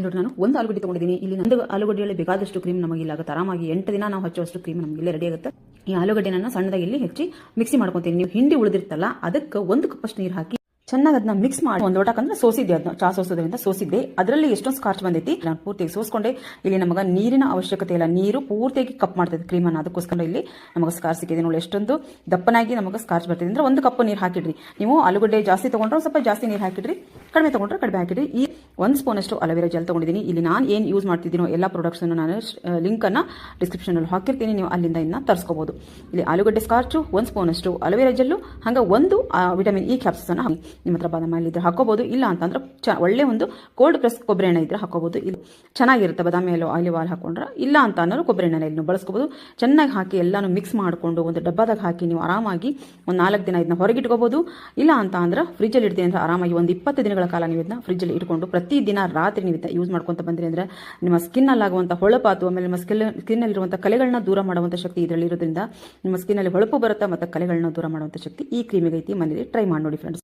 ನೋಡಿ ನಾನು ಒಂದು ಆಲೂಗಡ್ಡೆ ತಗೊಂಡಿದ್ದೀನಿ. ಇಲ್ಲಿ ಒಂದು ಆಲೂಗಡ್ಡೆಯಲ್ಲಿ ಬೇಕಾದಷ್ಟು ಕ್ರೀಮ್ ನಮಗೆ ಇಲ್ಲ ಆಗುತ್ತೆ. ಆರಾಮಾಗಿ 8 ದಿನ ನಾವು ಹಚ್ಚುವಷ್ಟು ಕ್ರೀಮ್ ನಮಗೆ ಇಲ್ಲೇ ರೆಡಿ ಆಗುತ್ತೆ. ಈ ಆಲೂಗಡ್ಡೆನ ಸಣ್ಣದಾಗಿ ಇಲ್ಲಿ ಹೆಚ್ಚಿ ಮಿಕ್ಸಿ ಮಾಡ್ಕೊತೀನಿ. ನೀವು ಹಿಂಡಿ ಉಳಿದಿರ್ತಲ್ಲ ಅದಕ್ಕೆ 1 ಕಪ್ ನೀರು ಹಾಕಿ ಚೆನ್ನಾಗಿ ಅದನ್ನ ಮಿಕ್ಸ್ ಮಾಡಿ ಒಂದು ಲೋಟಕ್ಕಂದ್ರೆ ಸೋಸಿದ್ದೆ, ಅದನ್ನ ಚಾ ಸೋಸೋದ್ರಿಂದ ಸೋಸಿದ್ದೆ. ಅದರಲ್ಲಿ ಎಷ್ಟೊಂದು ಸ್ಕಾರ್ಚ್ ಬಂದೈತಿ, ನಾನು ಪೂರ್ತಿಯಾಗಿ ಸೋಸ್ಕೊಂಡೆ. ಇಲ್ಲಿ ನಮಗೆ ನೀರಿನ ಅವಶ್ಯಕತೆ ಇಲ್ಲ, ನೀರು ಪೂರ್ತಿಯಾಗಿ ಕಪ್ ಮಾಡ್ತೈತೆ ಕ್ರೀಮನ್ನು. ಅದಕ್ಕೋಸ್ಕರ ಇಲ್ಲಿ ನಮಗೆ ಸ್ಕಾರ್ಚ್ ಸಿಕ್ಕಿದೆ ನೋಡಿ. ಎಷ್ಟೊಂದು ದಪ್ಪನಾಗಿ ನಮಗೆ ಸ್ಕಾರ್ಚ್ ಬರ್ತಿದೆ ಅಂದ್ರೆ 1 ಕಪ್ ನೀರು ಹಾಕಿಡ್ರಿ. ನೀವು ಆಲೂಗಡ್ಡೆ ಜಾಸ್ತಿ ತಗೊಂಡ್ರೆ ಸ್ವಲ್ಪ ಜಾಸ್ತಿ ನೀರು ಹಾಕಿಡ್ರಿ, ಕಡಿಮೆ ತಗೊಂಡ್ರೆ ಕಡಿಮೆ ಹಾಕಿಡ್ರಿ. ಈ 1 ಸ್ಪೂನ್ ಅಷ್ಟು ಅಲೋವೆರಾ ಜೆಲ್ ತಗೊಂಡಿದ್ದೀನಿ. ಇಲ್ಲಿ ನಾನು ಏನು ಯೂಸ್ ಮಾಡ್ತಿದ್ದೀನೋ ಎಲ್ಲ ಪ್ರಾಡಕ್ಟ್ಸ್ ನಾನು ಲಿಂಕನ್ನು ಡಿಸ್ಕ್ರಿಪ್ಷನಲ್ಲಿ ಹಾಕಿರ್ತೀನಿ, ನೀವು ಅಲ್ಲಿಂದ ಇದನ್ನ ತರಿಸ್ಕೋಬಹುದು. ಇಲ್ಲಿ ಆಲೂಗಡ್ಡೆ ಸ್ಕಾರ್ಚು, 1 ಸ್ಪೂನ್ ಅಷ್ಟು ಅಲೋವೆರಾ ಜೆಲ್ಲು, ಹಂಗೆ 1 ವಿಟಮಿನ್ ಇ ಕ್ಯಾಪ್ಸೂಲ್ಸ್ ಅನ್ನು ನಿಮ್ಮ ಹತ್ರ ಬಾದಾಮಿ ಹಾಲು ಇದ್ರೆ ಹಾಕೋಬಹುದು. ಇಲ್ಲ ಅಂತಂದ್ರೆ ಒಳ್ಳೆ ಒಂದು ಕೋಲ್ಡ್ ಪ್ರೆಸ್ ಕೊಬ್ಬರಿ ಎಣ್ಣೆ ಇದ್ರೆ ಹಾಕೋಬಹುದು. ಇಲ್ಲಿ ಚೆನ್ನಾಗಿರುತ್ತೆ ಬಾದಾಮಿ ಹಾಲು, ಆಲಿವ್ ಆಯಿಲ್ ಹಾಕೊಂಡ್ರೆ. ಇಲ್ಲ ಅಂತ ಅನ್ನೋರು ಕೊಬ್ಬರಿ ಎಣ್ಣೆ ಇಲ್ಲಿ ಬಳಸ್ಕೋಬಹುದು. ಚೆನ್ನಾಗಿ ಹಾಕಿ ಎಲ್ಲಾನು ಮಿಕ್ಸ್ ಮಾಡಿಕೊಂಡು ಒಂದು ಡಬ್ಬದಾಗ ಹಾಕಿ ನೀವು ಆರಾಮಾಗಿ ಒಂದು 4 ದಿನ ಇದನ್ನ ಹೊರಗಿಟ್ಕೋಬಹುದು. ಇಲ್ಲ ಅಂತ ಅಂದ್ರೆ ಫ್ರಿಜ್ಜಲ್ಲಿ ಇಡ್ತೀನಿ ಅಂದ್ರೆ ಆರಾಮಾಗಿ ಒಂದು 20 ದಿನಗಳ ಕಾಲ ನೀವು ಇದನ್ನ ಫ್ರಿಜ್ಜಲ್ಲಿ ಇಟ್ಕೊಂಡು ಪ್ರತಿದಿನ ರಾತ್ರಿ ನೀವು ಇದನ್ನ ಯೂಸ್ ಮಾಡ್ಕೊಂತ ಬಂದ್ರಿ ಅಂದ್ರೆ ನಿಮ್ಮ ಸ್ಕಿನ್ನಲ್ಲಾಗುವಂಥ ಹೊಳಪಾತು, ಆಮೇಲೆ ನಿಮ್ಮ ಸ್ಕಿನ್ನಲ್ಲಿರುವಂಥ ಕಲೆಗಳನ್ನ ದೂರ ಮಾಡುವಂಥ ಶಕ್ತಿ ಇದರಲ್ಲಿ ಇರೋದ್ರಿಂದ ನಿಮ್ಮ ಸ್ಕಿನ್ನಲ್ಲಿ ಹೊಳಪು ಬರುತ್ತೆ ಮತ್ತು ಕಲೆಗಳನ್ನ ದೂರ ಮಾಡುವಂಥ ಶಕ್ತಿ ಈ ಕ್ರೀಮಿಗೆ ಐತಿ. ಮನೇಲಿ ಟ್ರೈ ಮಾಡಿ ನೋಡಿ ಫ್ರೆಂಡ್ಸ್.